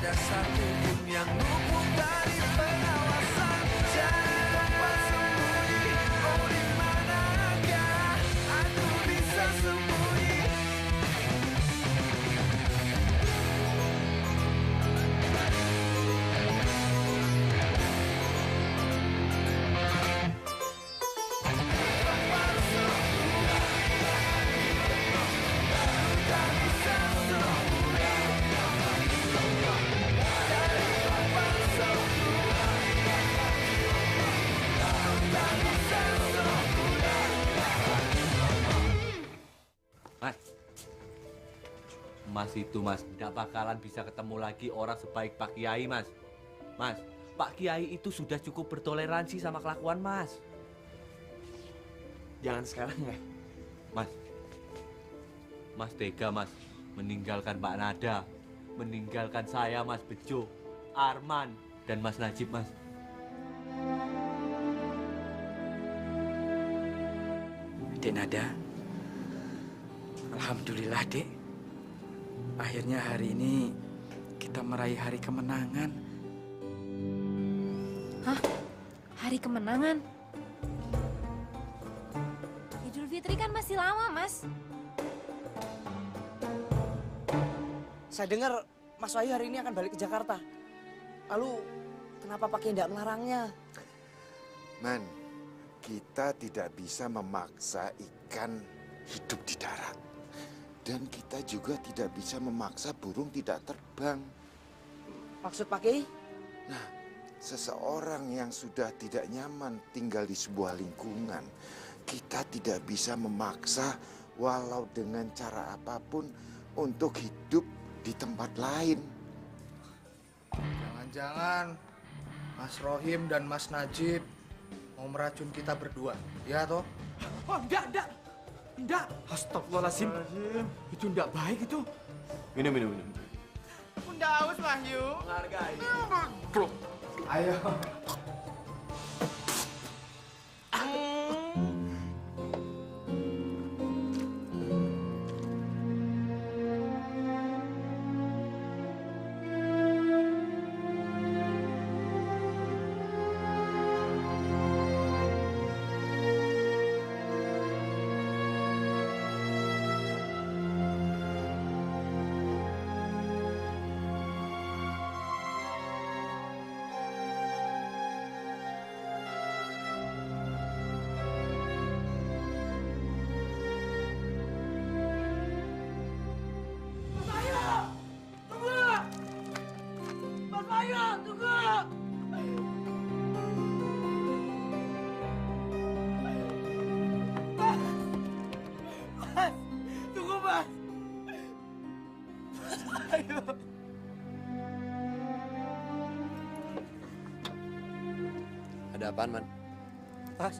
ada satupun yang luput dari pengawasan. Cari tempat sembunyi, oh di manakah aku bisa sembunyi? Mas itu mas, tidak bakalan bisa ketemu lagi orang sebaik Pak Kiai mas. Mas, Pak Kiai itu sudah cukup bertoleransi sama kelakuan mas. Jangan sekarang ya. Mas, mas tega mas, meninggalkan Pak Nada, meninggalkan saya mas Bejo, Arman, dan mas Najib mas. Dek Nada, alhamdulillah dek. Akhirnya hari ini kita meraih hari kemenangan. Hah? Hari kemenangan? Idul Fitri kan masih lama, Mas. Saya dengar Mas Wahyu hari ini akan balik ke Jakarta. Lalu kenapa Pak Kiai tidak melarangnya? Man, kita tidak bisa memaksa ikan hidup di darat. Dan kita juga tidak bisa memaksa burung tidak terbang. Maksud Pak Kiai? Nah, seseorang yang sudah tidak nyaman tinggal di sebuah lingkungan, kita tidak bisa memaksa walau dengan cara apapun untuk hidup di tempat lain. Jangan-jangan Mas Rohim dan Mas Najib mau meracun kita berdua, ya toh? Oh, enggak. Enggak. Astagfirullahaladzim. Itu enggak baik itu. Minum. Bunda haus Wahyu. Menghargai. Ayo. Ada apaan, Man? Mas,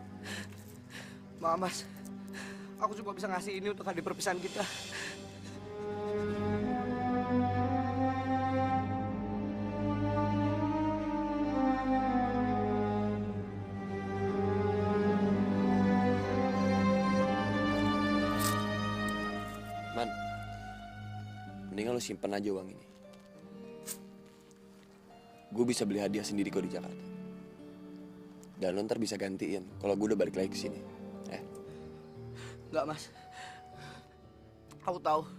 maaf Mas. Aku cuma bisa ngasih ini untuk hari perpisahan kita. Man, mendingan lu simpen aja uang ini. Gue bisa beli hadiah sendiri kok di Jakarta. Dan lo ntar bisa gantiin kalau gue udah balik lagi ke sini. Enggak Mas. Aku tahu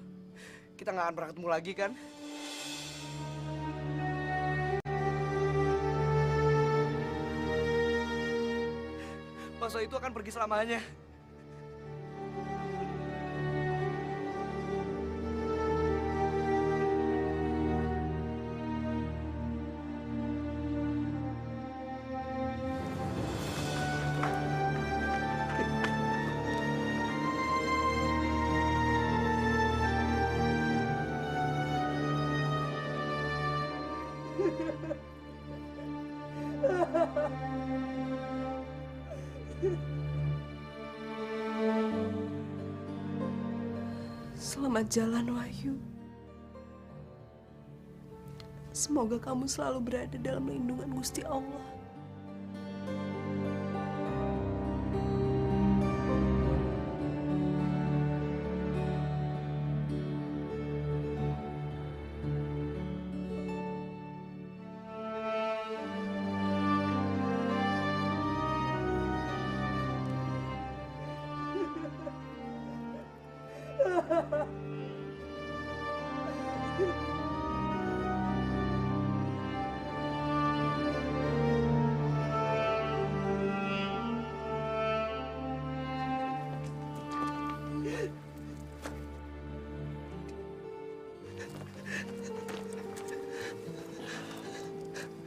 kita nggak akan pernah ketemu lagi kan? Mas Wahyu itu akan pergi selamanya. Selamat jalan, Wahyu. Semoga kamu selalu berada dalam lindungan Gusti Allah.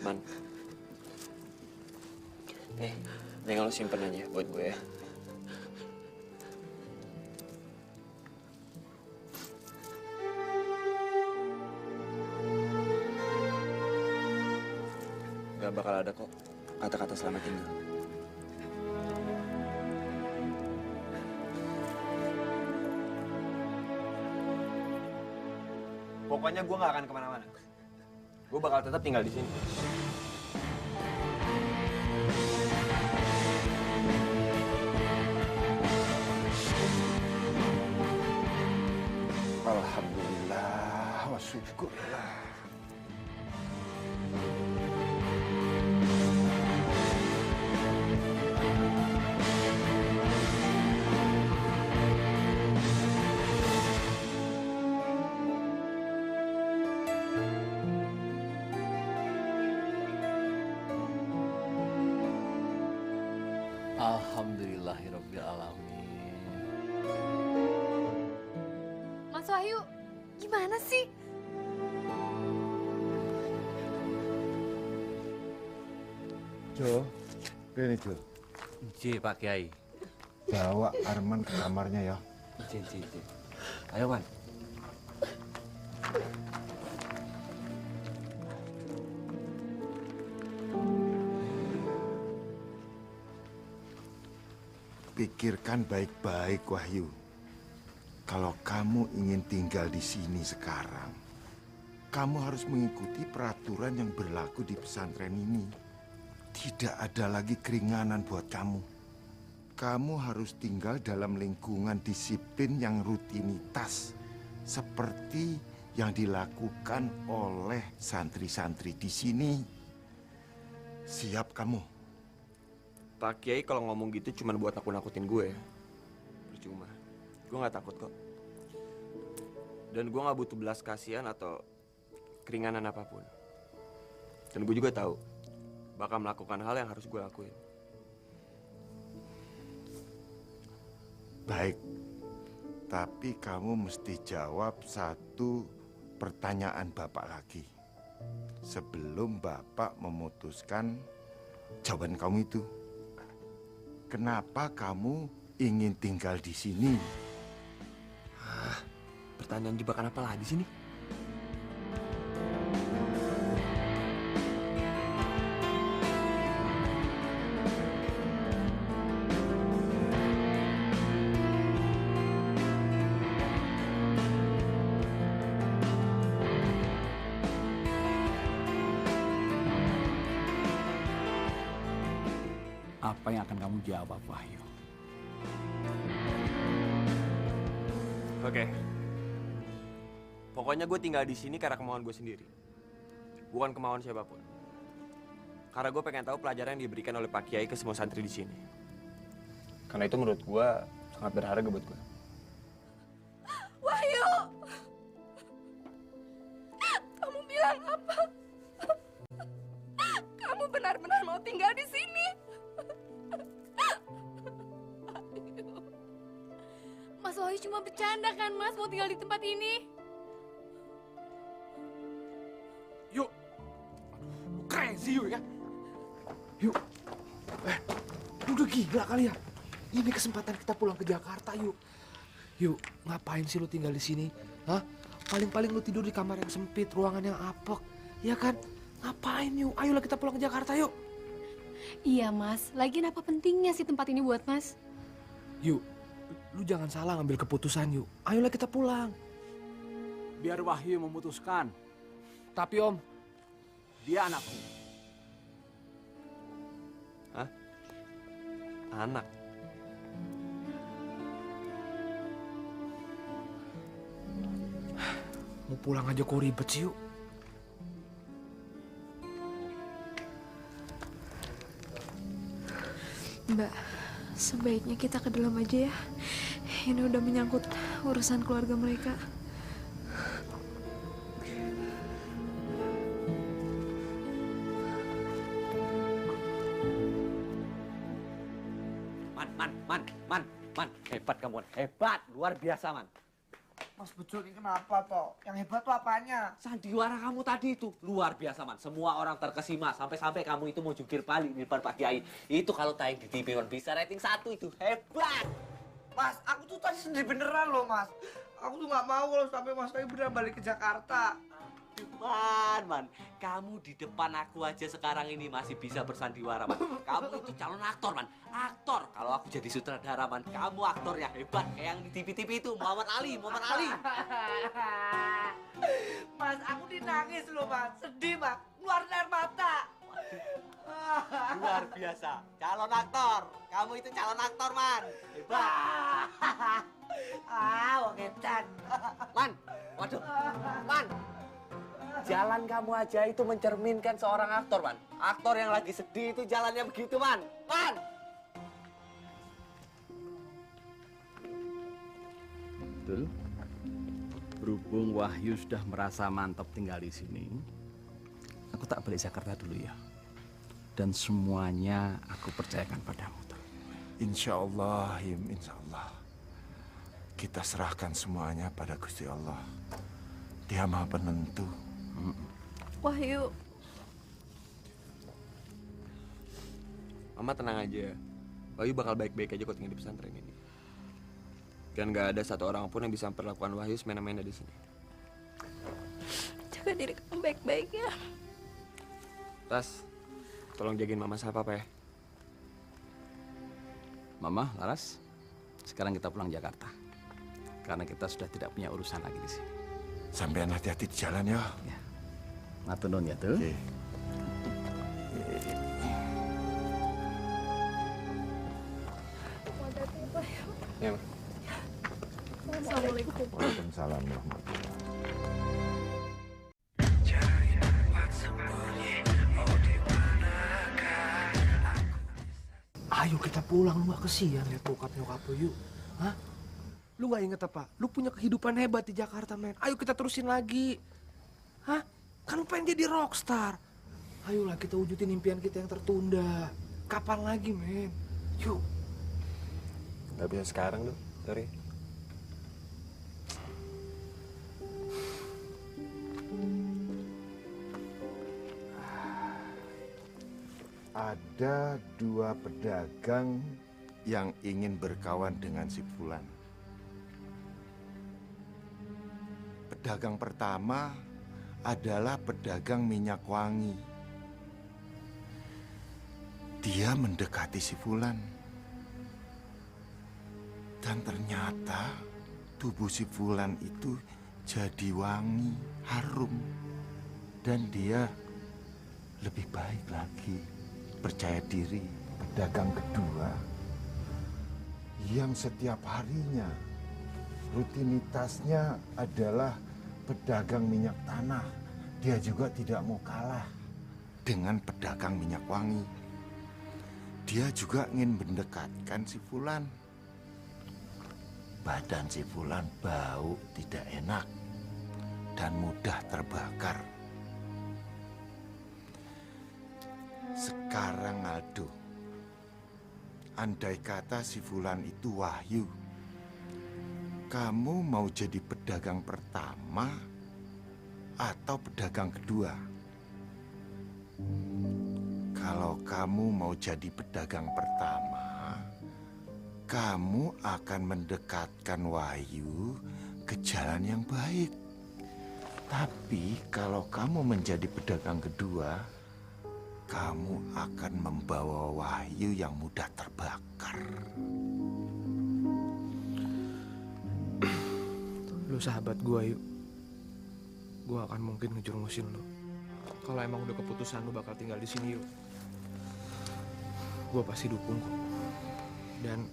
Man. Nih, mendingan lo simpen aja buat gue ya. Gak bakal ada kok kata-kata selamat tinggal. Pokoknya gue gak akan kemana-mana. Gue bakal tetap tinggal di sini. Alhamdulillah wa syukurlah. Alhamdulillahirabbil alamin. Mas Wahyu, gimana sih? Jo, ini Jo. J, Pak Kiai. Bawa Arman ke kamarnya ya. J. Ayo, Man. Pikirkan baik-baik, Wahyu. Kalau kamu ingin tinggal di sini sekarang, kamu harus mengikuti peraturan yang berlaku di pesantren ini. Tidak ada lagi keringanan buat kamu. Kamu harus tinggal dalam lingkungan disiplin yang rutinitas, seperti yang dilakukan oleh santri-santri di sini. Siap kamu? Pak Kiai kalau ngomong gitu cuma buat nakut-nakutin gue. Percuma. Gue gak takut kok. Dan gue gak butuh belas kasihan atau keringanan apapun. Dan gue juga tahu bakal melakukan hal yang harus gue lakuin. Baik, tapi kamu mesti jawab satu pertanyaan Bapak lagi. Sebelum Bapak memutuskan jawaban kamu itu. Kenapa kamu ingin tinggal di sini? Pertanyaan jebakan apa lagi sini? Apa yang akan kamu jawab, Wahyu? Oke. Pokoknya gue tinggal di sini karena kemauan gue sendiri. Bukan kemauan siapapun. Karena gue pengen tahu pelajaran yang diberikan oleh Pak Kiai ke semua santri di sini. Karena itu menurut gue sangat berharga buat gue. Wahyu! Kamu bilang apa? Kamu benar-benar mau tinggal di sini? Mas Wahyu cuma bercanda kan, Mas, mau tinggal di tempat ini? Yuk, lu crazy yuk ya. Yuk, lu udah gila kali ya. Ini kesempatan kita pulang ke Jakarta yuk. Yuk, ngapain sih lu tinggal di sini? Hah? Paling-paling lu tidur di kamar yang sempit, ruangan yang apek, ya kan? Ngapain yuk? Ayolah kita pulang ke Jakarta yuk. Iya, Mas. Lagian apa pentingnya sih tempat ini buat Mas? Yuk, lu jangan salah ngambil keputusan yuk. Ayolah kita pulang. Biar Wahyu memutuskan. Tapi Om, dia anakku. Hah? Anak? Mau pulang aja kok ribet sih yuk. Mbak, sebaiknya kita ke dalam aja ya. Ini udah menyangkut urusan keluarga mereka. Man. Hebat kamu, Man. Hebat. Luar biasa, Man. Mas Bejo ini kenapa toh? Yang hebat tuh apanya? Sandiwara kamu tadi itu luar biasa, Man. Semua orang terkesima. Sampai-sampai kamu itu mau jungkir balik di depan Pak Kiai. Itu kalau tayang di TV One bisa rating 1 itu. Hebat! Mas, aku tuh tadi sendiri beneran loh, Mas. Aku tuh nggak mau kalau sampai Mas Wahyu beneran balik ke Jakarta. Man. Kamu di depan aku aja sekarang ini masih bisa bersandiwara, Man. Kamu itu calon aktor, Man. Aktor. Kalau aku jadi sutradara, Man. Kamu aktor yang hebat. Kayak yang di TV-TV itu. Muhammad Ali. Mas, aku dinangis loh, Mas. Sedih, Mas. Keluar air mata. Luar biasa. Calon aktor. Kamu itu calon aktor, Man. Hebat. Wong edan. Man. Waduh. Man. Jalan kamu aja itu mencerminkan seorang aktor, Man. Aktor yang lagi sedih itu jalannya begitu, Man. Man! Betul. Berhubung Wahyu sudah merasa mantap tinggal di sini, aku tak balik Jakarta dulu ya. Dan semuanya aku percayakan padamu. Insya Allah, Him, insya Allah. Kita serahkan semuanya pada Gusti Allah. Dia Maha Penentu. Wahyu. Mama tenang aja. Wahyu bakal baik-baik aja kok tinggal di pesantren ini. Dan gak ada satu orang pun yang bisa memperlakukan Wahyu semena-mena di sini. Jaga diri kamu baik-baik ya. Tas, tolong jagain Mama sama Papa ya. Mama, Laras, sekarang kita pulang Jakarta. Karena kita sudah tidak punya urusan lagi di sini. Sampean hati-hati di jalan ya. Matur nuwun ya, tuh. Oke. Ya, Ma. Assalamualaikum. Waalaikumsalam warahmatullahi. Ayo kita pulang, lu gak kesian lihat bokap nyokap lu, yuk. Hah? Lu gak inget apa? Lu punya kehidupan hebat di Jakarta, men. Ayo kita terusin lagi. Hah? Kan lu pengen jadi rockstar. Ayolah kita wujudin impian kita yang tertunda. Kapan lagi, men? Yuk. Gak bisa sekarang, Dok. Sorry. Ada dua pedagang yang ingin berkawan dengan si Fulan. Pedagang pertama adalah pedagang minyak wangi. Dia mendekati si Fulan. Dan ternyata tubuh si Fulan itu jadi wangi, harum. Dan dia lebih baik lagi, percaya diri. Pedagang kedua yang setiap harinya rutinitasnya adalah pedagang minyak tanah. Dia juga tidak mau kalah dengan pedagang minyak wangi. Dia juga ingin mendekatkan si Fulan. Badan si Fulan bau tidak enak dan mudah terbakar. Sekarang Aldo, andai kata si Fulan itu Wahyu, kamu mau jadi pedagang pertama atau pedagang kedua? Kalau kamu mau jadi pedagang pertama, kamu akan mendekatkan Wahyu ke jalan yang baik. Tapi kalau kamu menjadi pedagang kedua, kamu akan membawa Wahyu yang mudah terbakar. Lu sahabat gua, yuk. Gua akan mungkin ngejerumusin lu. Kalau emang udah keputusan lu bakal tinggal di sini, yuk. Gua pasti dukung kok. Dan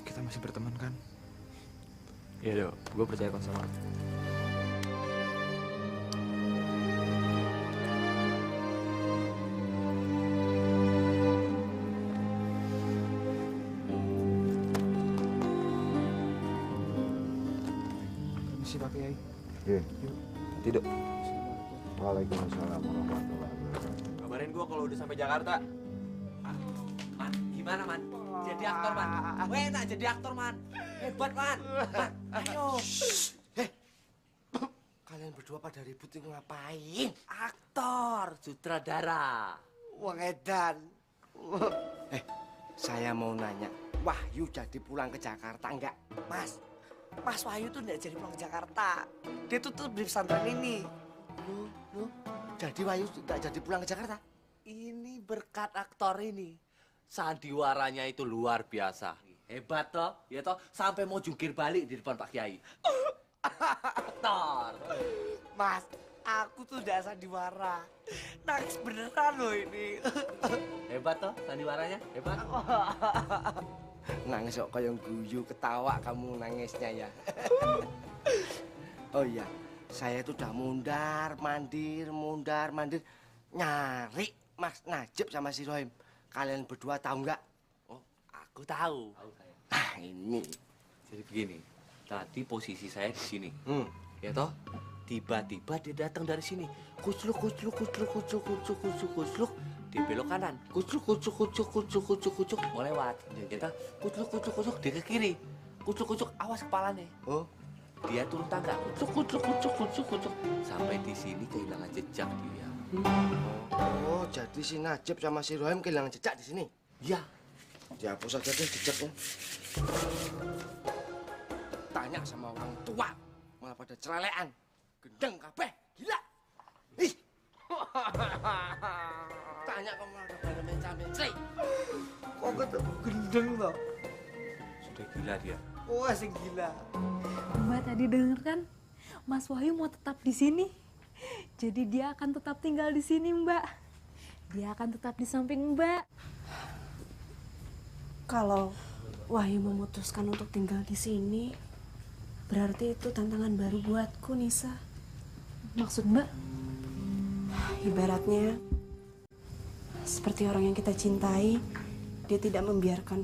kita masih berteman kan? Iya, Dok. Gue percaya kok sama lu. Permisi Pak Kiai. Oke. Tidak. Waalaikumsalam warahmatullahi wabarakatuh. Kabarin gue kalau udah sampai Jakarta. Man, gimana, Man? Jadi aktor, Man. Enak jadi aktor, Man. Hebat, Man. Man, ayo. Kalian berdua pada ribut itu ngapain? Aktor, sutradara. Wah, edan. Saya mau nanya, Wahyu jadi pulang ke Jakarta enggak? Mas Wahyu tuh enggak jadi pulang ke Jakarta. Dia tuh di pesantren ini. Loh, jadi Wahyu enggak jadi pulang ke Jakarta? Ini berkat aktor ini. Sandiwaranya itu luar biasa. Hebat toh, ya toh, sampai mau jungkir balik di depan Pak Kiai. Aktor. Mas, aku tuh udah sandiwara. Nangis beneran loh ini. Hebat toh, sandiwaranya, hebat. Nangis kok kayak guyu, ketawa kamu nangisnya ya. Oh iya, saya tuh udah mundar mandir nyari Mas Najib sama si Rohim. Kalian berdua tahu nggak? Oh, aku tahu. Nah ini. Jadi begini, tadi posisi saya di sini. Ya toh, tiba-tiba dia datang dari sini. Kucluk, dia belok kanan. Kucluk, mau lewat. Ya toh, kucluk, dia ke kiri. Kucluk, awas kepalanya. Oh, dia turun tangga. Kucluk. Sampai di sini kehilangan jejak dia. Oh, jadi si Najib sama si Rohim kehilangan jejak di sini? Ya. Dihapus aja deh jejaknya. Tanya sama orang tua, malah pada celelean. Gendeng kabeh, gila. Ih. Tanya kamu ada pada menca-menci. Kok ketemu gendeng loh? Sudah gila dia. Wah, sing gila. Mbak tadi denger kan, Mas Wahyu mau tetap di sini. Jadi dia akan tetap tinggal di sini, Mbak. Dia akan tetap di samping Mbak. Kalau Wahyu memutuskan untuk tinggal di sini, berarti itu tantangan baru buatku, Nisa. Maksud Mbak? Ibaratnya, seperti orang yang kita cintai, dia tidak membiarkan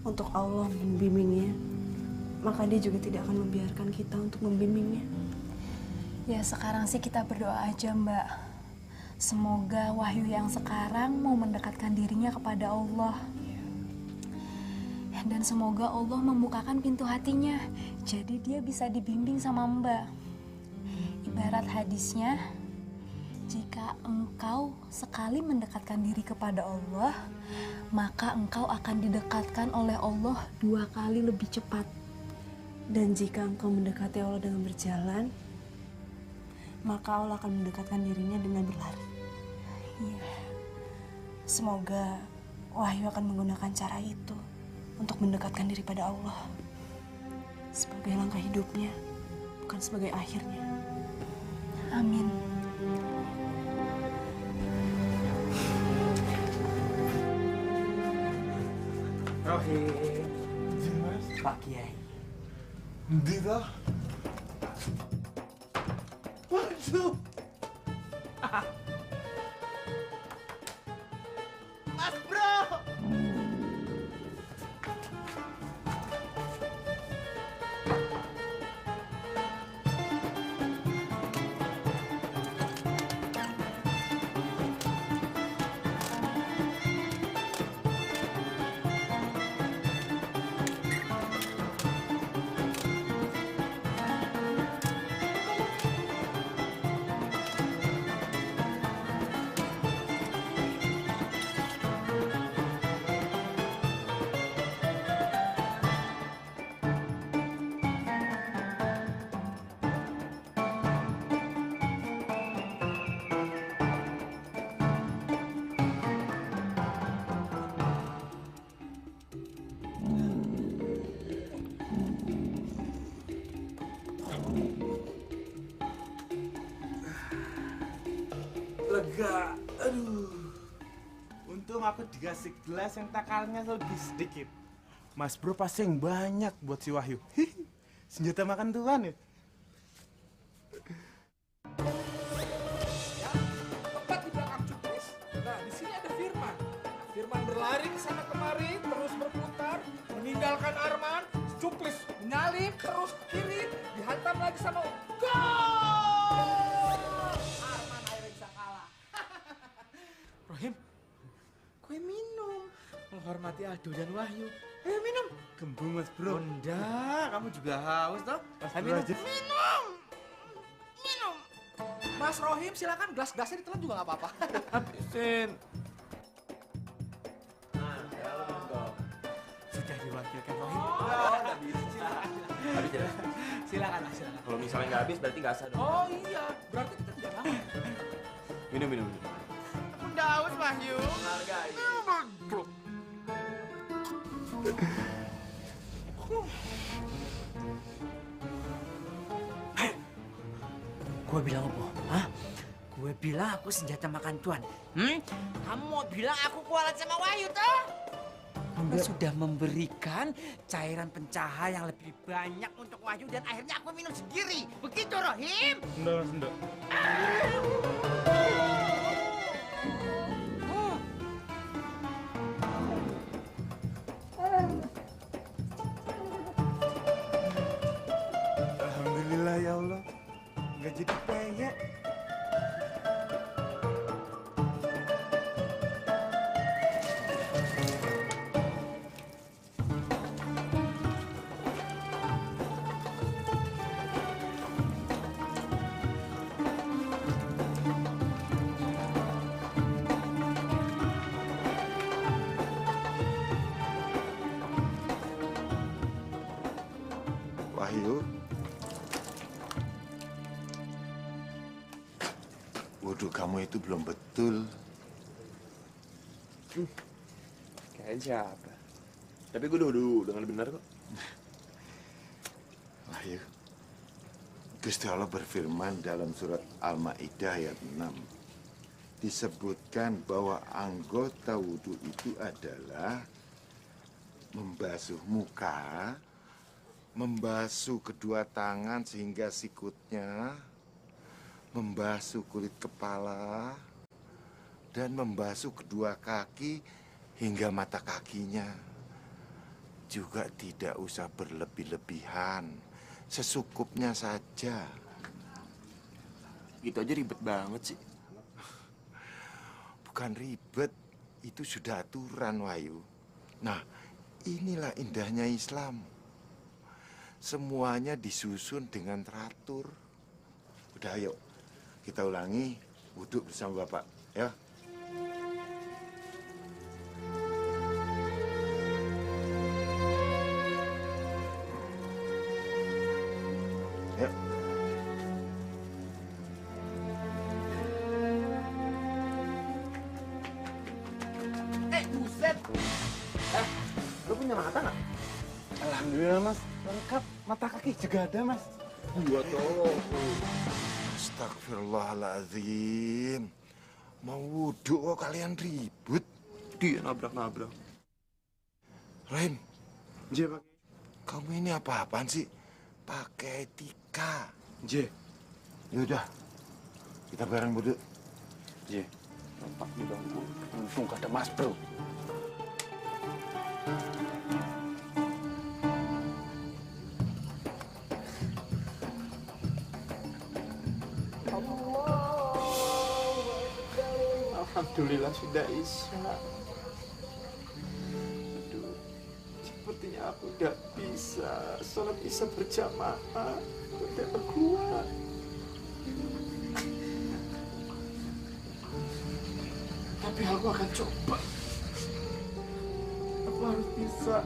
untuk Allah membimbingnya, maka dia juga tidak akan membiarkan kita untuk membimbingnya. Ya sekarang sih kita berdoa aja, Mbak. Semoga Wahyu yang sekarang mau mendekatkan dirinya kepada Allah. Dan semoga Allah membukakan pintu hatinya, jadi dia bisa dibimbing sama Mbak. Ibarat hadisnya, jika engkau sekali mendekatkan diri kepada Allah, maka engkau akan didekatkan oleh Allah 2 kali lebih cepat. Dan jika engkau mendekati Allah dengan berjalan, maka Allah akan mendekatkan dirinya dengan berlari. Iya. Semoga Wahyu akan menggunakan cara itu untuk mendekatkan diri pada Allah sebagai langkah hidupnya, bukan sebagai akhirnya. Amin. Rohim, Pak Kiai. Di toh? Waduh. Mas Bro. Lega, aduh. Untung aku dikasih gelas yang takalnya lebih sedikit. Mas Bro pasti yang banyak buat si Wahyu. Senjata makan Tuhan ya. Tepat di belakang Cuplis. Nah, di sini ada Firman. Firman berlari ke sana kemari, terus berputar, meninggalkan Arman. Cuplis menyalip terus ke kiri, dihantam lagi sama gol! Arman akhirnya bisa kalah. Rohim, kue minum. Menghormati Ado dan Wahyu. Ayo minum. kembung Mas Bro. Enggak, kamu juga haus toh? Mas Ayo Bro minum. aja. Mas Rohim silakan gelas-gelasnya ditelan juga nggak apa-apa. Habisin. Sudah diwakilkan Rohim. Nggak bisa. Habis ya? Silakan Mas, silakan. Kalau misalnya nggak habis berarti nggak sah dong. Oh iya, berarti kita tidak bangun. Minum. Udah haus Wahyu. Menghargai. Gue bilang apa? Hah? Gue bilang aku senjata makan tuan. Kamu mau bilang aku kualat sama Wahyu toh? Aku sudah memberikan cairan pencahar yang lebih banyak untuk Wahyu dan akhirnya aku minum sendiri. Begitu Rohim? Enggak, Mas, enggak. Alhamdulillah ya Allah. Nggak jadi peyek. Wahyu, wudhu kamu itu belum betul. Kayaknya siapa? Tapi gue udah dengan benar kok. Wahyu, Gusti Allah berfirman dalam surat Al-Ma'idah ayat 6. Disebutkan bahwa anggota wudhu itu adalah membasuh muka, membasuh kedua tangan sehingga sikutnya, membasuh kulit kepala, dan membasuh kedua kaki hingga mata kakinya. Juga tidak usah berlebih-lebihan, sesukupnya saja. Gitu aja ribet banget sih. Bukan ribet, itu sudah aturan, Wahyu. Nah, inilah indahnya Islam. Semuanya disusun dengan teratur. Udah, ayo kita ulangi wudhu bersama Bapak, ya. Yuk. Buset. Lu punya mata nggak? Alhamdulillah Mas, lengkap. Mata kaki juga ada Mas. Gua tolong. Astagfirullahaladzim. Mau wudhu kok kalian ribut? Dia nabrak-nabrak. Ren, J, Pak. kamu ini apa-apaan sih? Pakai etika. J. Yaudah, kita bareng wudhu. J. Nampak diganggu. Untung gak ada Mas Bro. Alhamdulillah sudah Isya. Aduh, sepertinya aku udah bisa sholat Isya berjamaah. Udah kuat. Tapi aku akan coba. Aku harus bisa.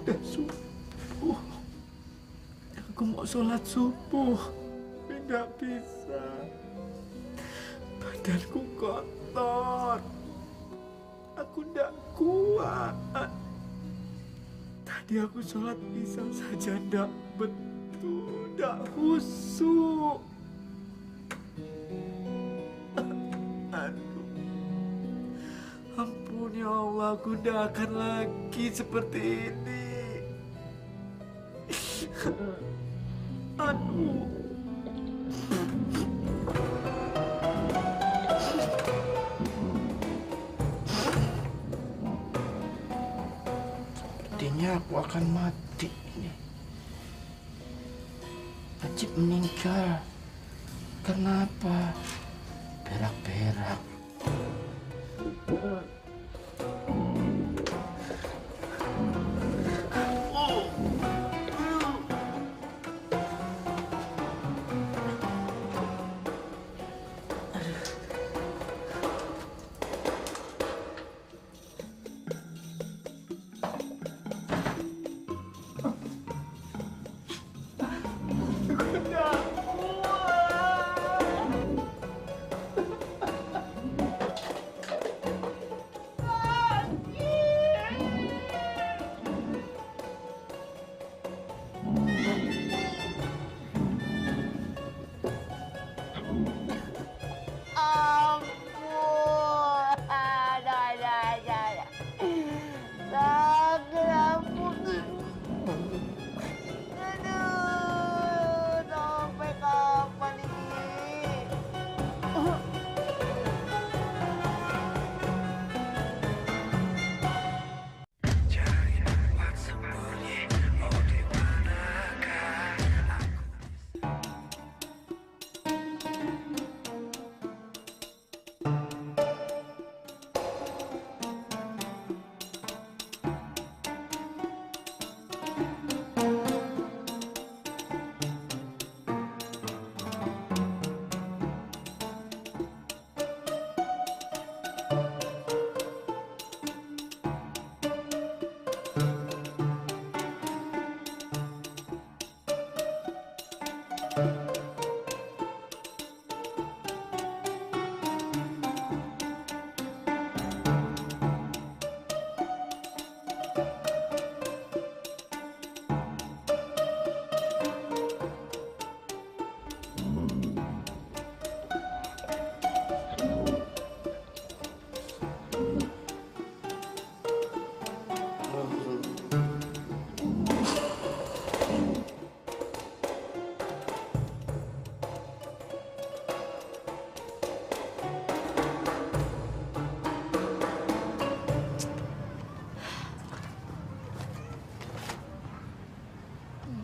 Udah subuh. Aku mau sholat subuh, tapi nggak bisa. Badanku kotor. Aku ndak kuat. Tadi aku sholat isya saja ndak betul, ndak khusyuk. Aduh. Ampun ya Allah, aku ndak akan lagi seperti ini. Aduh. Sepertinya aku akan mati ini. Najib meninggal. Karena apa? Berak-berak.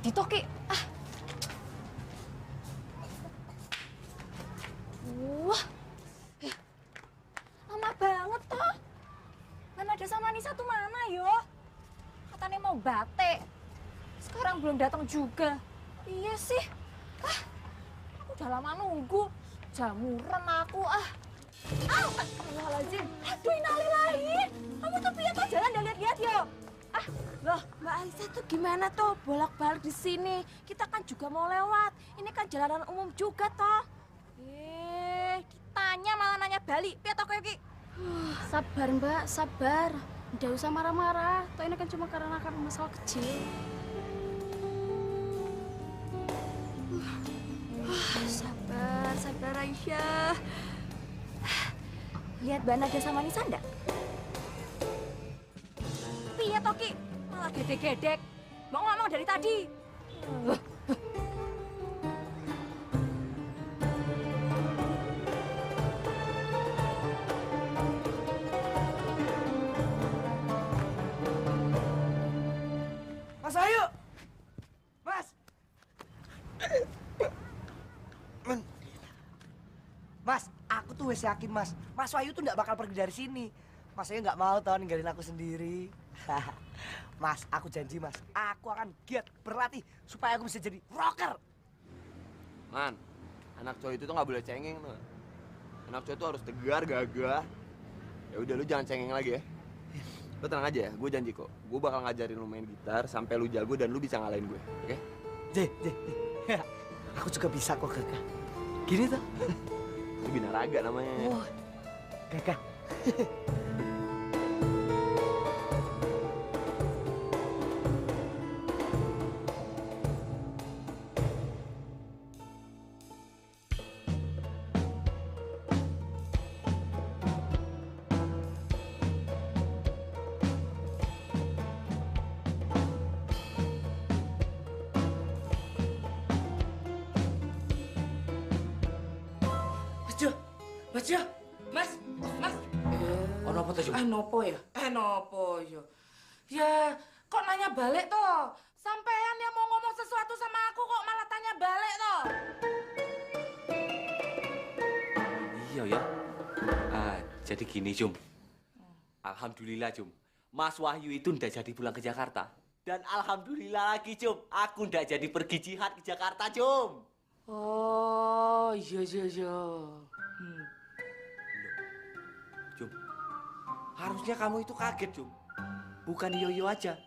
Gitu, Ki. Wah. Lama banget toh. Kan ada sama Nisa tuh mana yo? Katanya mau batik. Sekarang belum datang juga. Iya sih. Aku udah lama nunggu. Jamuran aku Astagfirullahaladzim. Aduh, innalillahi. Kamu tuh piye toh jalan dan lihat-lihat yo? Loh, Mbak Alisa tuh gimana toh bolak-balik di sini? Kita kan juga mau lewat. Ini kan jalanan umum juga toh. Ditanya malah nanya balik. Piye toh kowe iki? Sabar Mbak, sabar. Nggak usah marah-marah. Toh ini kan cuma karena masalah kecil. Sabar, sabar Aisyah. Lihat Mbak Nadia sama Nisa enggak? Piye toh Ki? Malah gedek-gedek. Mau ngomong dari tadi. Mas Wahyu! Mas! Mas, aku tuh wes yakin Mas. Mas Wahyu tuh nggak bakal pergi dari sini. Mas Wahyu nggak mau tau ninggalin aku sendiri. Mas, aku janji Mas, aku akan giat berlatih supaya aku bisa jadi rocker. Man, anak cowok itu tuh nggak boleh cengeng tuh. Anak cowok itu harus tegar, gagah. Ya udah lu jangan cengeng lagi ya. Lu tenang aja ya, gue janji kok. Gue bakal ngajarin lu main gitar sampai lu jago dan lu bisa ngalahin gue, oke? Aku juga bisa kok, Kakak. Gini tuh. Itu binaraga namanya. Oh, gagah. Mas Jo, Mas. Ono apa tuh, Jo? Nopo ya? Nopo ya? Ya, kok nanya balik toh? Sampean yang mau ngomong sesuatu sama aku kok malah tanya balik toh? Iya ya. Jadi gini, Jum. Alhamdulillah, Jum. Mas Wahyu itu ndak jadi pulang ke Jakarta. Dan alhamdulillah lagi, Jum. Aku ndak jadi pergi jihad ke Jakarta, Jum. Oh, iya. Jum, harusnya kamu itu kaget, Jum. Bukan yoyo aja.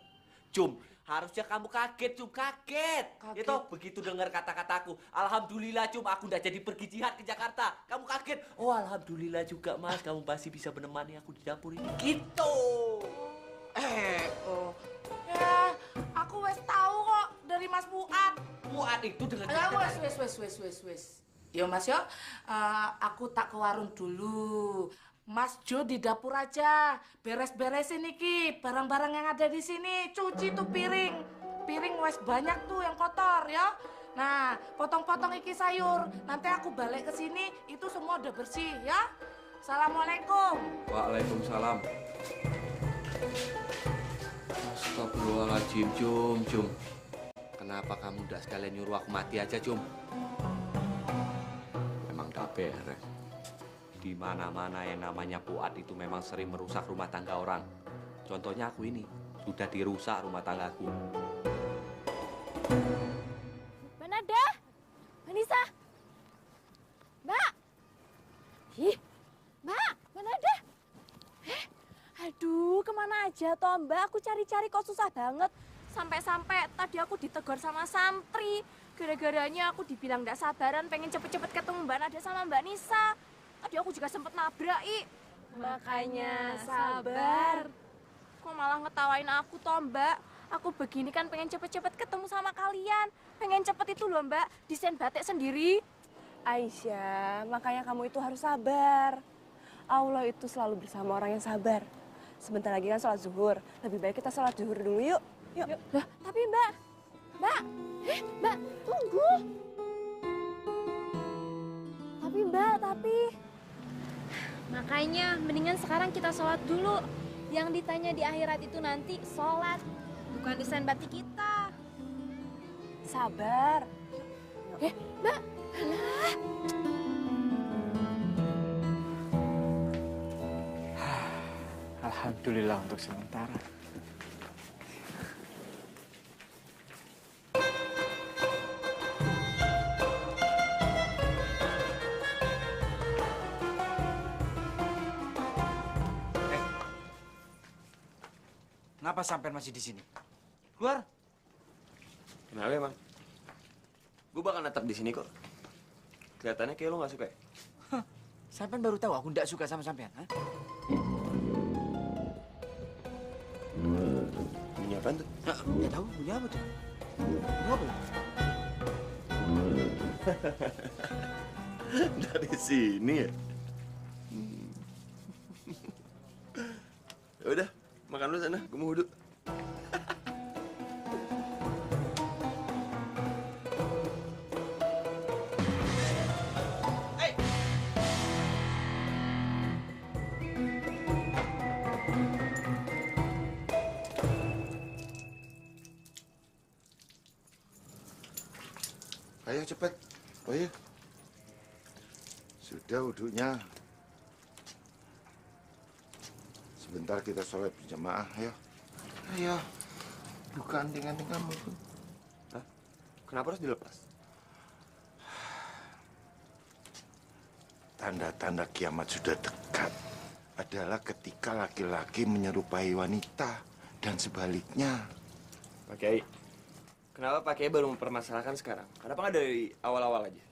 Jum, harusnya kamu kaget, Jum. Kaget. Itu begitu dengar kata-kataku. Alhamdulillah, Jum, aku ndak jadi pergi jihad ke Jakarta. Kamu kaget. Oh, alhamdulillah juga, Mas. Kamu pasti bisa menemani aku di dapur ini. Gitu. Ya, aku wes tahu kok dari Mas Fuad. Fuad itu dengan Ya, wes. Yo Mas yo, aku tak ke warung dulu. Mas Jo di dapur aja, beres-beresin iki barang-barang yang ada di sini. Cuci tuh piring wes banyak tuh yang kotor ya. Nah, potong-potong iki sayur. Nanti aku balik ke sini, itu semua udah bersih ya. Assalamualaikum. Waalaikumsalam. Astagfirullahaladzim, Jum. Kenapa kamu udah sekalian nyuruh aku mati aja, Jum? Memang gak beres. Di mana-mana yang namanya Fuad itu memang sering merusak rumah tangga orang. Contohnya aku ini, sudah dirusak rumah tanggaku. Mbak Nada, Mbak Nisa, Mbak. Mbak Nada. Aduh, kemana aja toh Mbak? Aku cari-cari kok susah banget. Sampai-sampai tadi aku ditegur sama santri. Gara-garanya aku dibilang gak sabaran pengen cepet-cepet ketemu Mbak Nada sama Mbak Nisa. Tadi aku juga sempet nabrak, Makanya sabar. Kok malah ngetawain aku toh Mbak? Aku begini kan pengen cepet-cepet ketemu sama kalian. Pengen cepet itu loh Mbak, desain batik sendiri. Aisyah, makanya kamu itu harus sabar. Allah itu selalu bersama orang yang sabar. Sebentar lagi kan sholat zuhur. Lebih baik kita sholat zuhur dulu yuk. Yuk. Lah, tapi Mbak, Mbak, tunggu. Tapi. Makanya mendingan sekarang kita sholat dulu. Yang ditanya di akhirat itu nanti sholat, bukan desain batik kita. Sabar. Mbak, alah. Alhamdulillah untuk sementara. Kenapa sampean masih di sini? Keluar. Kenapa emang? Gue bakal netap di sini kok. Kelihatannya kayak lo nggak suka ya? Sampean baru tahu aku nggak suka sama sampean, ha? Bunyi apaan tuh? Nggak tahu bunyi apa tuh? Bunyi apa? Dari sini ya? Ya udah, makan lu sana. Gue mau wudhu. Ayo cepat. Ayo. Sudah wudhunya. Sebentar kita sholat berjamaah, ayo. Ayo. Buka anting-anting kamu. Hah? Kenapa harus dilepas? Tanda-tanda kiamat sudah dekat. Adalah ketika laki-laki menyerupai wanita. Dan sebaliknya. Pak Kiai, kenapa Pak Kiai baru mempermasalahkan sekarang? Kenapa nggak dari awal-awal aja?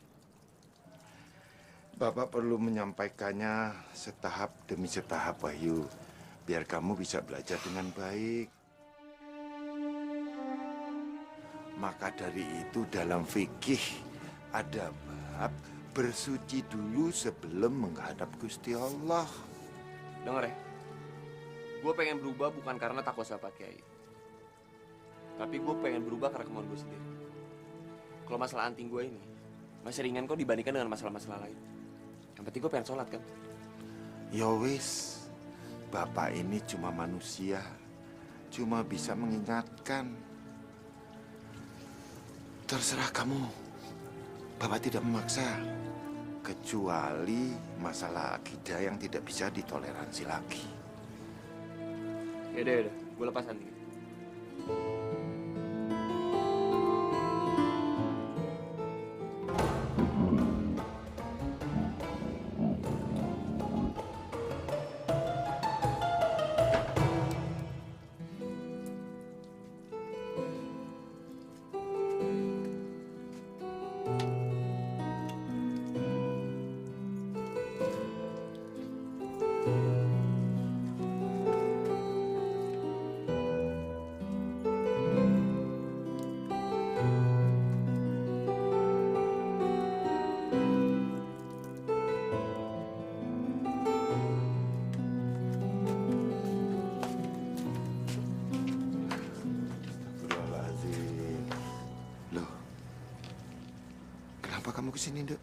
Bapak perlu menyampaikannya setahap demi setahap, Wahyu. Biar kamu bisa belajar dengan baik. Maka dari itu dalam fikih ada bab bersuci dulu sebelum menghadap Gusti Allah. Dengar ya, gue pengen berubah bukan karena takut sama Pak Kiai. Tapi gue pengen berubah karena kemauan gue sendiri. Kalau masalah anting gue ini, masih ringan kok dibandingkan dengan masalah-masalah lain. Yang penting gue pengen sholat kan. Ya wis, Bapak ini cuma manusia, cuma bisa mengingatkan. Terserah kamu, Bapak tidak memaksa. Kecuali masalah akidah yang tidak bisa ditoleransi lagi. Yaudah, gue lepas anting. Astagfirullahaladzim. Loh, kenapa kamu kesini, Dek?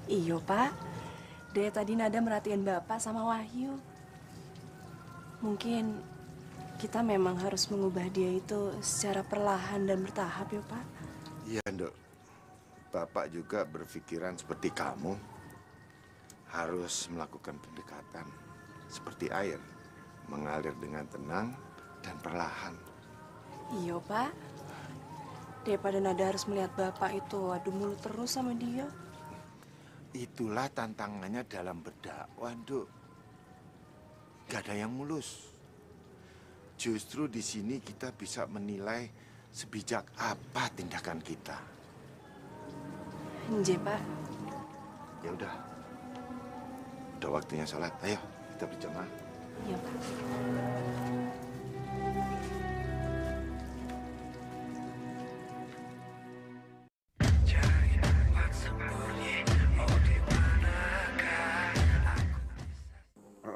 Iyo, Pak. Dari tadi Nada merhatiin Bapak sama Wahyu. Mungkin kita memang harus mengubah dia itu secara perlahan dan bertahap ya, Pak. Iya, Dok. Bapak juga berpikiran seperti kamu. Harus melakukan pendekatan seperti air, mengalir dengan tenang dan perlahan. Iya, Pak. Daripada Nada harus melihat Bapak itu adu mulut terus sama dia. Itulah tantangannya dalam berdakwah, Dok. Gak ada yang mulus. Justru di sini kita bisa menilai sebijak apa tindakan kita. Nje, Pak. Ya udah waktunya sholat. Ayo kita berjamaah. Iya, Pak.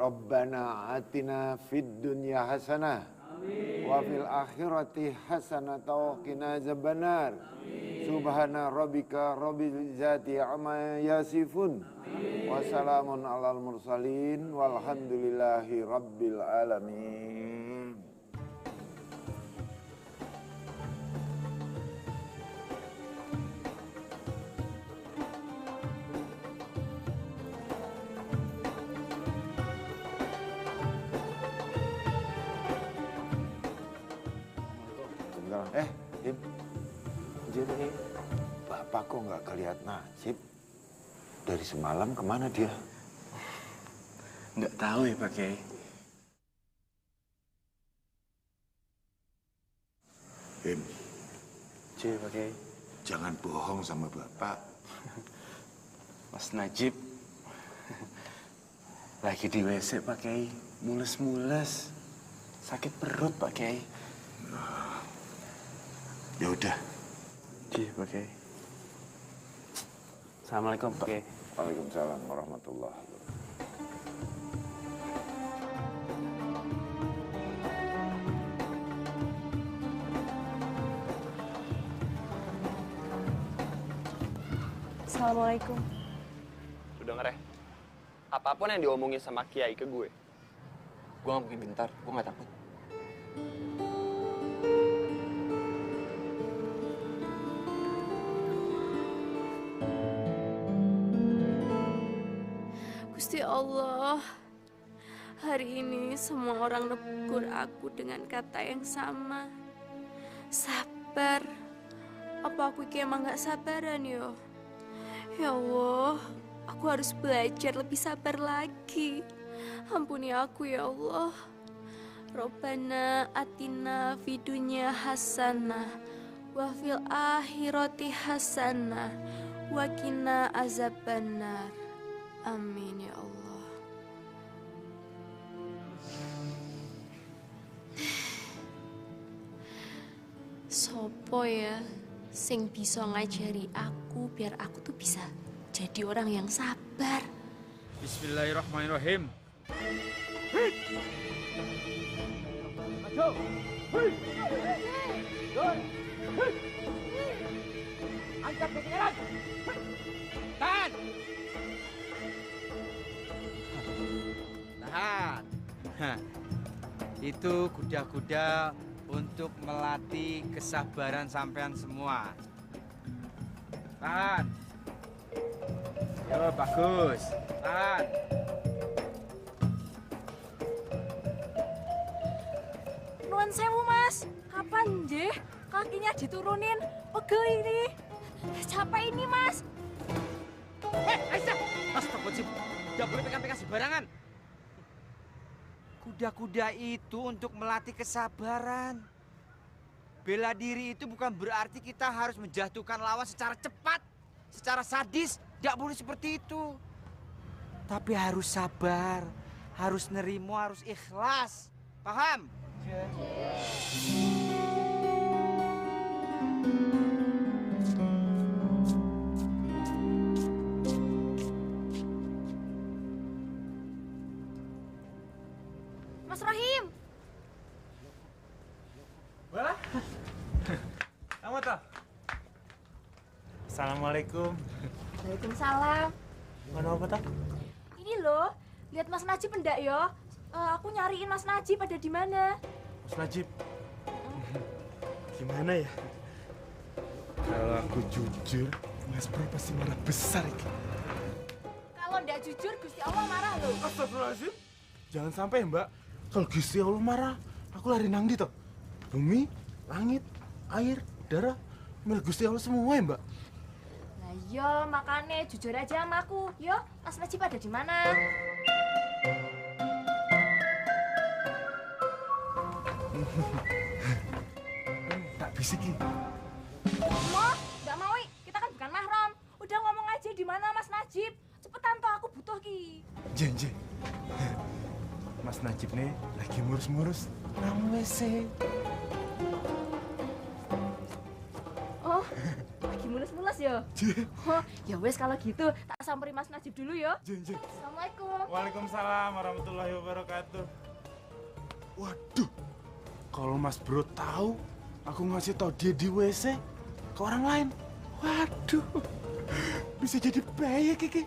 Rabbana atina fid dunya hasanah wa fil akhirati hasanah wa qina azabannar. Subhana rabbika rabbil izzati amma yasifun. Wa salamun alal mursalin walhamdulillahi rabbil alamin. Im, jadi Bapak kok nggak kelihat Najib? Dari semalam kemana dia? Nggak tahu ya, Pak Kiai. Im, Pak Kiai. jangan bohong sama Bapak. Mas Najib lagi di WC, Pak Kiai. Mules-mules. Sakit perut, Pak Kiai. Ya udah. Pak Kiai. Assalamualaikum, Pak Kiai. Waalaikumsalam warahmatullahi wabarakatuh. Assalamualaikum. Lu denger ya? Apapun yang diomongin sama Kiai ke gue gak mungkin gentar, gue gak takut. Gusti Allah, hari ini semua orang negur aku dengan kata yang sama. Sabar. Apa aku iki emang gak sabaran yo? Ya Allah, aku harus belajar lebih sabar lagi. Ampuni aku ya Allah. Robbana atina fidunya hasanah wa fil akhirati hasanah wa qina azabannar. Amin ya Allah. Sopo ya sing bisa ngajari aku biar aku tuh bisa jadi orang yang sabar. Bismillahirrahmanirrahim. Angkat ketinggalan. Tahan. Tahan. Hah. Itu kuda-kuda untuk melatih kesabaran sampean semua. Tahan. Yo, bagus. Tahan. Nuwun sewu Mas, kapan nggih kakinya diturunin? Pegel ini. Capek ini Mas. Aisyah! Astagfirullahaladzim. Tidak boleh pegang-pegang sembarangan. Kuda-kuda itu untuk melatih kesabaran. Bela diri itu bukan berarti kita harus menjatuhkan lawan secara cepat, secara sadis. Tidak boleh seperti itu. Tapi harus sabar, harus nerimo, harus ikhlas. Paham? Mas Rahim. Wah. Kamu toh? Assalamualaikum. Waalaikumsalam. Mana apa toh? Ini loh, lihat Mas Najib enggak ya? Aku nyariin Mas Najib ada di mana? Mas Najib. Gimana ya? Kalau aku jujur, Mas Bro pasti marah besar iki. Kalau enggak jujur, Gusti Allah marah loh. Astagfirullahaladzim. Jangan sampai Mbak. Kalau Gusti Allah marah, aku lari nang ndi toh? Bumi, langit, air, udara, milik Gusti Allah semua ya Mbak. Nah iya, makanya jujur aja sama aku. Yo, Mas Najib ada di mana? Tak bisikin. Mau? Nggak mau, kita kan bukan mahram. Udah ngomong aja di mana Mas Najib. Cepetan toh, aku butuh ki. Jenje. Mas Najib nih lagi ngurus-ngurus nang WC. Oh, lagi mulus-mulus ya? Oh, ya wes kalau gitu tak samperin Mas Najib dulu ya. Jenje. Assalamualaikum. Waalaikumsalam warahmatullahi wabarakatuh. Waduh, kalau Mas Bro tahu aku ngasih tahu dia di WC ke orang lain, waduh, bisa jadi bahaya Kiki.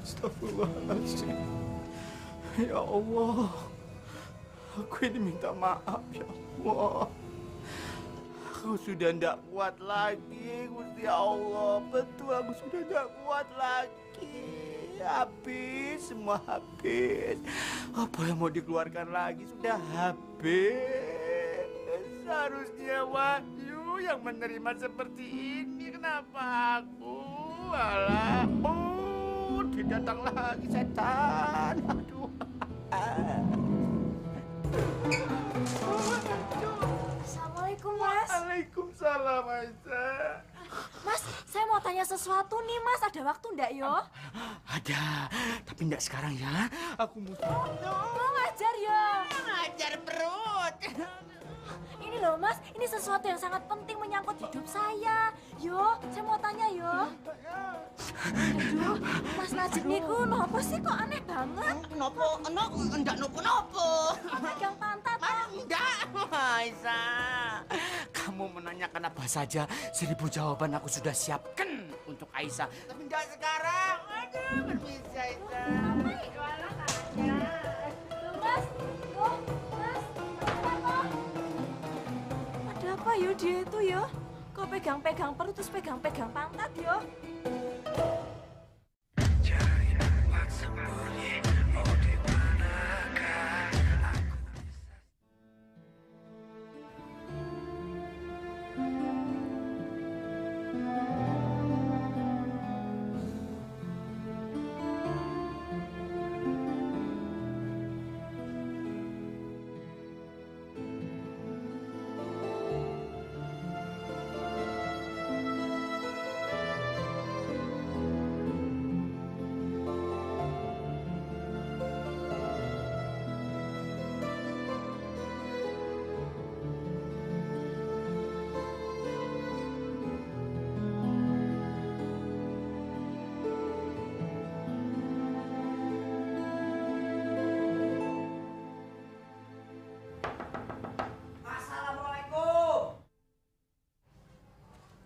Astagfirullahaladzim. Ya Allah, aku ini minta maaf ya Allah. Aku sudah tidak kuat lagi, Gusti Allah. Betul, aku sudah tidak kuat lagi. Habis, semua habis. Apa yang mau dikeluarkan lagi sudah habis. Seharusnya Wahyu yang menerima seperti ini. Kenapa aku? Alah, dia datang lagi setan. Aduh. Assalamualaikum Mas. Waalaikumsalam Aisyah. Mas, saya mau tanya sesuatu nih Mas. Ada waktu enggak yo? Ada, tapi enggak sekarang ya. Aku mesti. Mau ngajar ya? Ngajar perut. Ini loh Mas, ini sesuatu yang sangat penting menyangkut hidup saya. Yo, saya mau tanya yo. Aduh, Mas Najib niku nopo sih kok aneh banget? Nopo? Enggak nopo-nopo. Pegang pantat. Enggak, Aisyah. Kamu menanyakan apa saja, 1000 jawaban aku sudah siapkan untuk Aisyah. Tapi enggak sekarang. Aduh, berbisa Aisyah. Mas, Mas, ada apa yo dia itu yo? Kok pegang-pegang perut terus pegang-pegang pantat yo?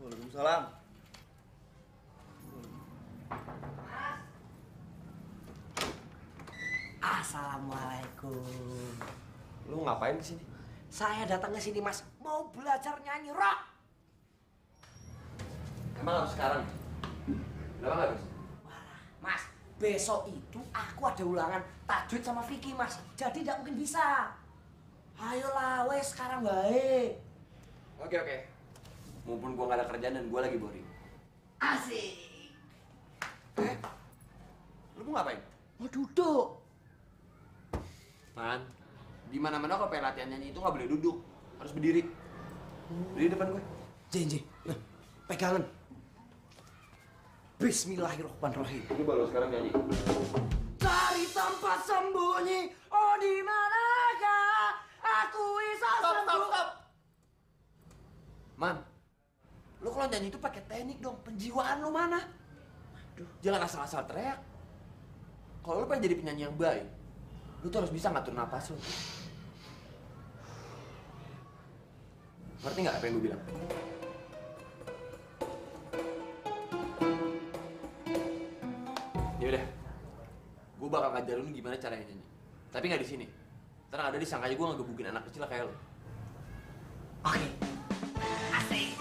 Waalaikumsalam. Assalamualaikum. Lu ngapain kesini? Saya datang ke sini, Mas, mau belajar nyanyi rock. Emang harus sekarang? Kenapa nggak bisa? Mas, besok itu aku ada ulangan tajwid sama Vicky, Mas. Jadi tidak mungkin bisa. Ayolah, wes sekarang baik. Oke. Mumpun gua nggak ada kerjaan dan gua lagi boring. Asik. Lu mau ngapain? Mau duduk. Man, di mana-mana kalau pengen latihan nyanyi itu nggak boleh duduk, harus berdiri. Berdiri depan gue. Jenji, pegangan. Bismillahirrahmanirrahim. Lu baru sekarang nyanyi. Cari tempat sembunyi, oh di manakah aku bisa sembunyi? Stop. Man, lu kalau nyanyi itu pakai teknik dong. Penjiwaan lu mana? Aduh, jangan asal-asal teriak. Kalau lu pengen jadi penyanyi yang baik, lu tuh harus bisa ngatur napas lu. Ngerti nggak apa yang gue bilang? Yaudah, gue bakal ngajarin lu gimana caranya nyanyi. Tapi nggak di sini. Ntar ada disangka aja gue ngegebukin anak kecil kayak lu. Oke. Asik.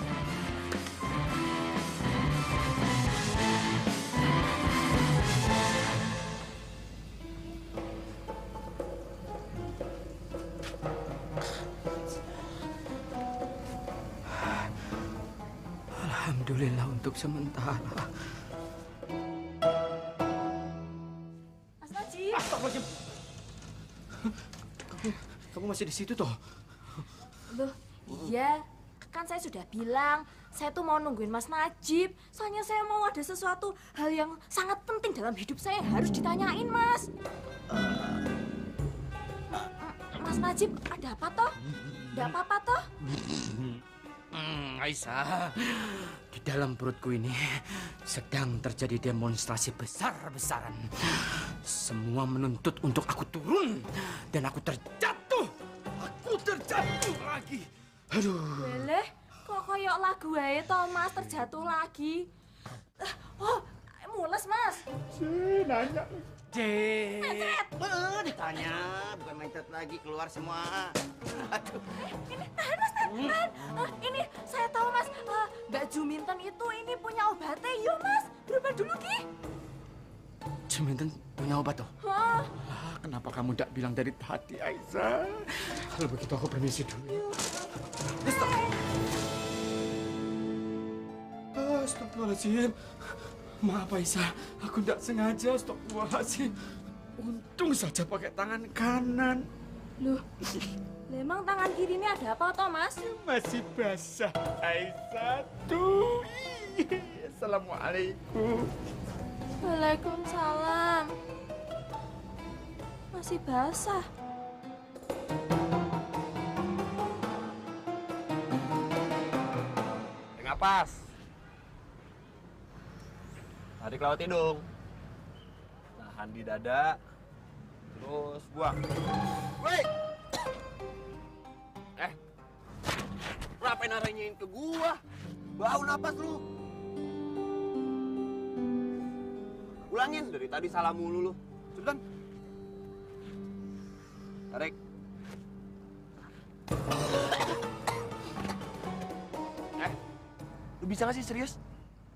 Alhamdulillah untuk sementara. Mas Najib. Astagfirullahaladzim. Kamu masih di situ toh? Loh, iya. Kan saya sudah bilang, saya tuh mau nungguin Mas Najib. Soalnya saya mau ada sesuatu hal yang sangat penting dalam hidup saya harus ditanyain, Mas. Mas Najib, ada apa toh? Ada apa-apa toh? Aisyah, di dalam perutku ini sedang terjadi demonstrasi besar-besaran. Semua menuntut untuk aku turun dan aku terjatuh. Aku terjatuh lagi. Aduh. Boleh, kok koyok lagu aja toh, Mas, terjatuh lagi. Oh, mules, Mas. Nanya. Mencret. Ditanya, bukan mencret lagi, keluar semua. Aduh. Ini, tahan, Mas, tahan. Ini, saya tahu, Mas, Mbak Juminten itu ini punya obatnya. Yuk, Mas, berubah dulu, Ki. Juminten punya obat toh? Hah? Kenapa kamu tidak bilang dari tadi, Aisyah? Kalau begitu aku permisi dulu. Astagfirullahaladzim. Maaf Aisyah, aku tidak sengaja. Astagfirullahaladzim. Untung saja pakai tangan kanan. Loh, memang tangan kiri ini ada apa toh, Mas? Masih basah, Aisyah. Tuh. Assalamualaikum. Waalaikumsalam. Masih basah. Napas. Tarik lewat hidung. Tahan di dada. Terus buang. Woi! Ngapain aranyain ke gua? Bau napas lu. Ulangin, dari tadi salah mulu lu. Cepetan. Tarik. Lu bisa gak sih serius?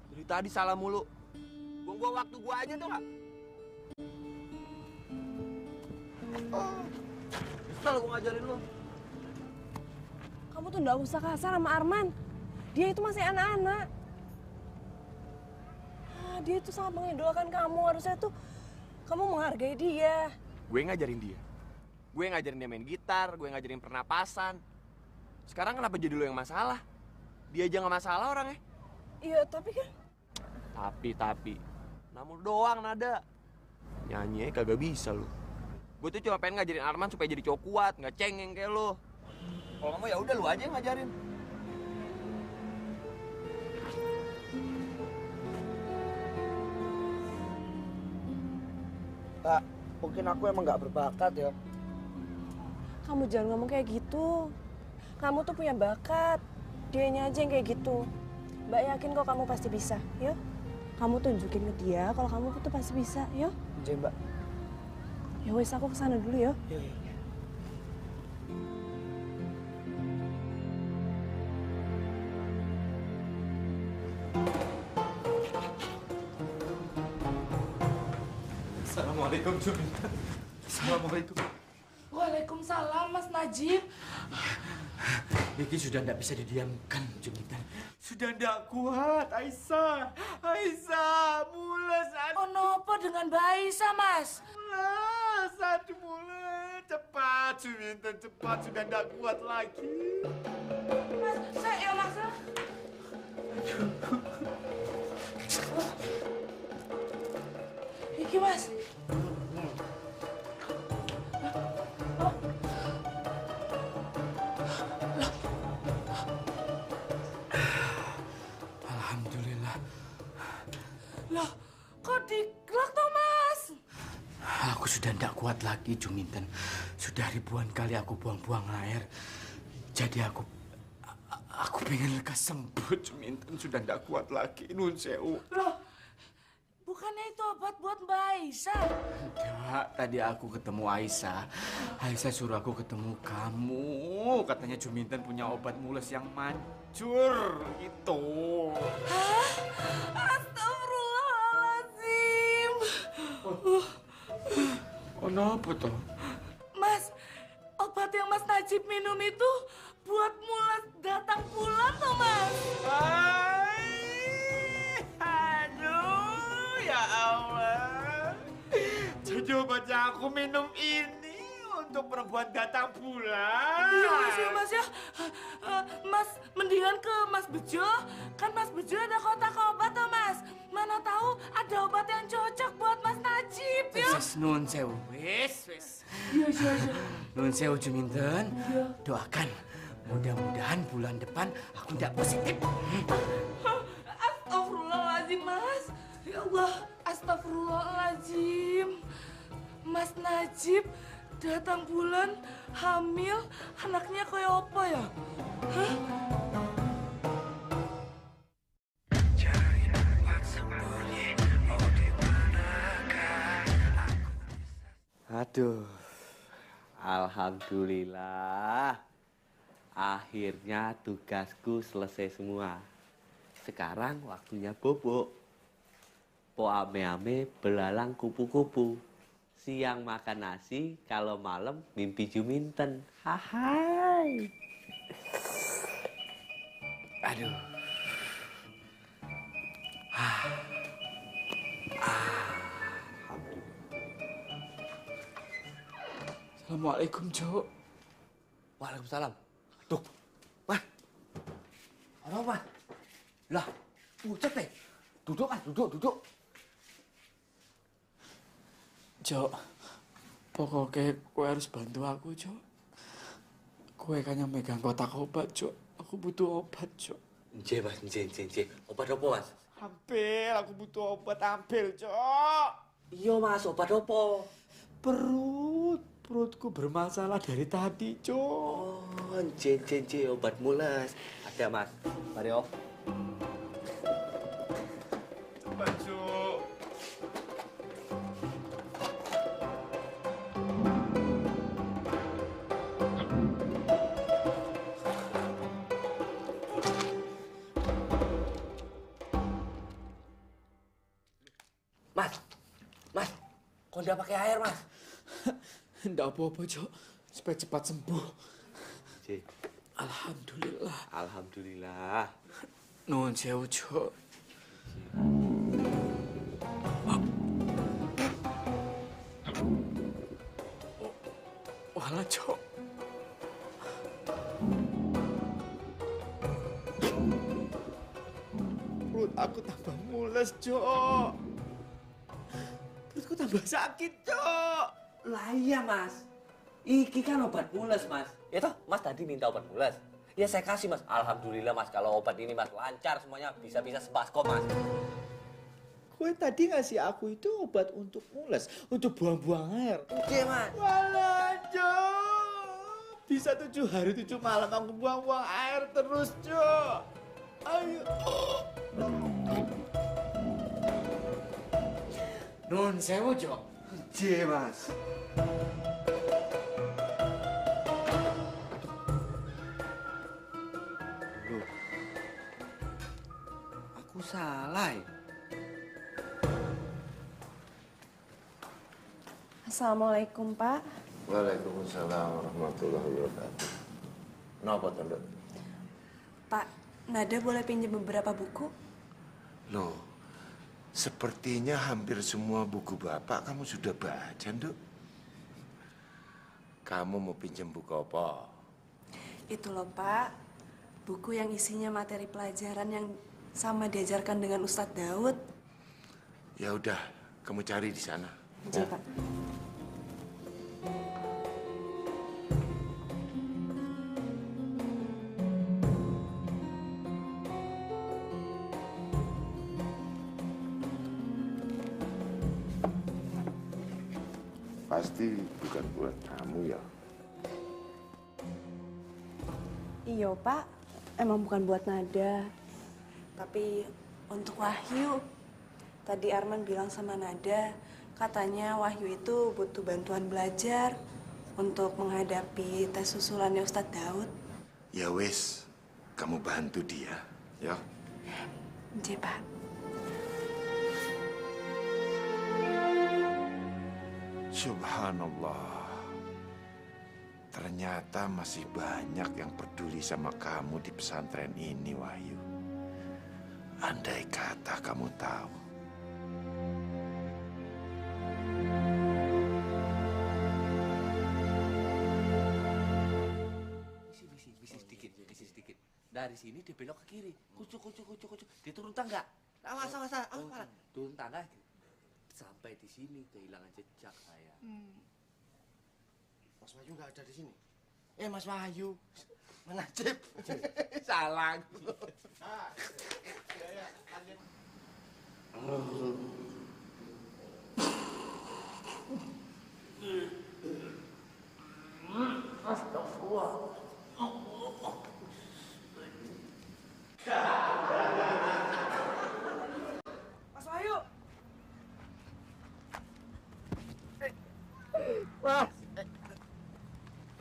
Dari tadi salah mulu. Buang-buang waktu gua aja tuh gak? Kesel gua ngajarin lu. Kamu tuh nggak usah kasar sama Arman. Dia itu masih anak-anak. Dia itu sangat mengidolakan kamu. Harusnya tuh kamu menghargai dia. Gue ngajarin dia. Gue ngajarin dia main gitar, gue ngajarin pernapasan. Sekarang kenapa jadi lu yang masalah? Dia aja nggak masalah orangnya. Iya, tapi kan... Tapi. Namun doang nada. Nyanyi kagak bisa lu. Gue tuh cuma pengen ngajarin Arman supaya jadi cowok kuat, nggak cengeng kayak lu. Kalau mau ya udah lu aja yang ngajarin. Kak, mungkin aku emang nggak berbakat ya. Kamu jangan ngomong kayak gitu. Kamu tuh punya bakat. Dianya aja yang kayak gitu. Mbak yakin kok kamu pasti bisa, yuk. Kamu tunjukin ke dia kalau kamu tuh pasti bisa, yuk. Iya, Mbak. Ya wes, aku kesana dulu ya. Iya. Assalamualaikum, Juminten. Assalamualaikum. Waalaikumsalam, Mas Najib. Ini sudah tidak bisa didiamkan, Juminten. Sudah ndak kuat, Aisyah. Aisyah, mules. Oh, nopo dengan Mbak Aisyah, Mas? Mules, aduh mules. Cepat, Juminten, cepat. Sudah ndak kuat lagi. Mas, saya ya, Mas. Iki, Mas. Alhamdulillah. Loh, kok digelak toh, Mas? Aku sudah tidak kuat lagi, Juminten. Sudah ribuan kali aku buang-buang air. Jadi aku pengen lekas sembuh, Juminten. Sudah tidak kuat lagi, Nun Sewu. Loh, bukannya itu obat buat Mbak Aisyah? Enggak, tadi aku ketemu Aisyah. Aisyah suruh aku ketemu kamu. Katanya Juminten punya obat mules yang manjur, gitu. Hah? Astagfirullahaladzim. Oh, kenapa toh? Mas, obat yang Mas Najib minum itu buat mules datang bulan toh, Mas? Aduh, ya Allah. Jadi obatnya aku minum ini untuk perempuan datang bulan. Iya, Mas, ya, Mas, ya. Mas, mendingan ke Mas Bejo. Kan Mas Bejo ada kotak obat toh, Mas. Mana tahu ada obat yang cocok buat Mas Najib, ya. Wis, Nun Sewu. Wis. Iya, iya. Nun Sewu, Juminten. Doakan. Mudah-mudahan bulan depan aku tidak positif. Astagfirullahaladzim, Mas. Ya Allah, astagfirullahaladzim. Mas Najib datang bulan hamil, anaknya kayak apa ya? Hah? Aduh, alhamdulillah. Akhirnya tugasku selesai semua. Sekarang waktunya bobo. Po ame-ame belalang kupu-kupu. Siang makan nasi, kalau malam mimpi Juminten. Hai. Aduh. Assalamualaikum, Jo. Waalaikumsalam. Tuh, Mas. Apa, Mas? Lah, pucet deh. Duduk, Mas, duduk. Jo, pokoknya kowe harus bantu aku, Jo. Kowe kan yang megang kotak obat, Jo. Aku butuh obat, Jo. Nje, Mas, nje. Obat apa, Mas? Hampir, aku butuh obat hampir, Cok. Iya, Mas, obat apa? Perutku bermasalah dari tadi, Jo. Oh, nje, obat mules. Ada, Mas. Mari, Om. Baju. Mas, kok nggak pakai air, Mas? Nggak apa-apa, Jo. Supaya cepat sembuh. Nje. Alhamdulillah. Alhamdulillah. Nuhun sewu, Jo. Walah, Jo. Perut aku tambah mules, Cok. Perutku tambah sakit, Cok. Lah iya, Mas. Iki kan obat mules, Mas. Ya toh, Mas tadi minta obat mules. Ya saya kasih, Mas. Alhamdulillah, Mas. Kalau obat ini, Mas, lancar semuanya. Bisa-bisa sebaskom, Mas. Kowe tadi ngasih aku itu obat untuk mules, untuk buang-buang air. Oke, Mas. Walah, Cok. Bisa 7 hari 7 malam aku buang-buang air terus, Cok. Ayo. Nun sewu, Jok. J, Mas. Loh. Aku salah ya? Assalamualaikum, Pak. Waalaikumsalam warahmatullahi wabarakatuh. Kenapa, Tanda? Pak, Nada boleh pinjam beberapa buku? Loh, sepertinya hampir semua buku Bapak kamu sudah baca, Nduk. Kamu mau pinjam buku apa? Itu loh, Pak. Buku yang isinya materi pelajaran yang sama diajarkan dengan Ustadz Daud. Ya udah, kamu cari di sana. Iya, Pak. Pasti bukan buat kamu ya. Iya, Pak. Emang bukan buat Nada. Tapi untuk Wahyu. Tadi Arman bilang sama Nada, katanya Wahyu itu butuh bantuan belajar untuk menghadapi tes susulannya Ustadz Daud. Ya wes, kamu bantu dia, ya. Iya, Pak. Subhanallah. Ternyata masih banyak yang peduli sama kamu di pesantren ini, Wahyu. Andai kata kamu tahu. Misi sedikit. Dari sini dia belok ke kiri. Kucuk. Dia turun tangga. Awas. Turun tangga. Sampai di sini kehilangan jejak saya. Mas Wahyu nggak ada di sini. Mas Wahyu. Mana Cip? Salah. Astagfirullah. Mas Wahyu. Mas,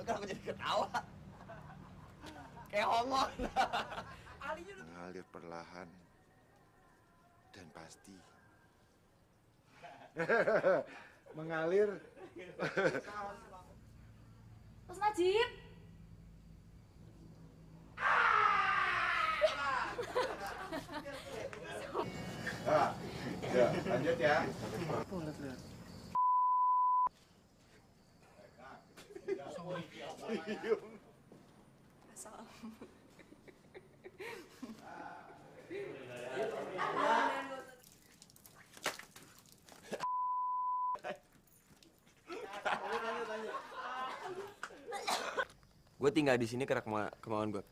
kenapa jadi ketawa? Kayak homo. Mengalir perlahan dan pasti. Mengalir. Mas Najib. Ya, lanjut ya. Gue tinggal di sini karena kemauan gue.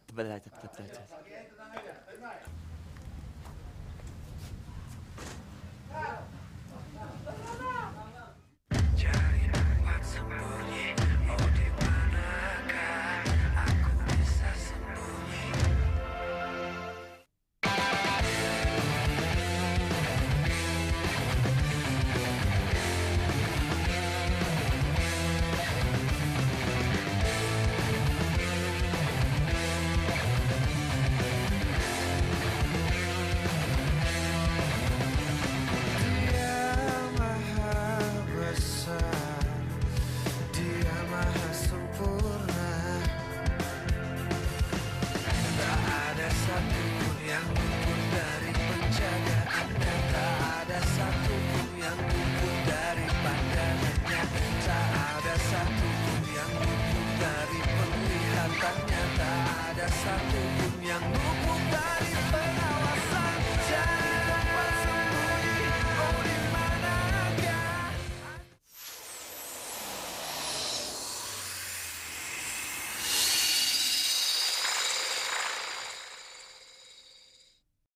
Satu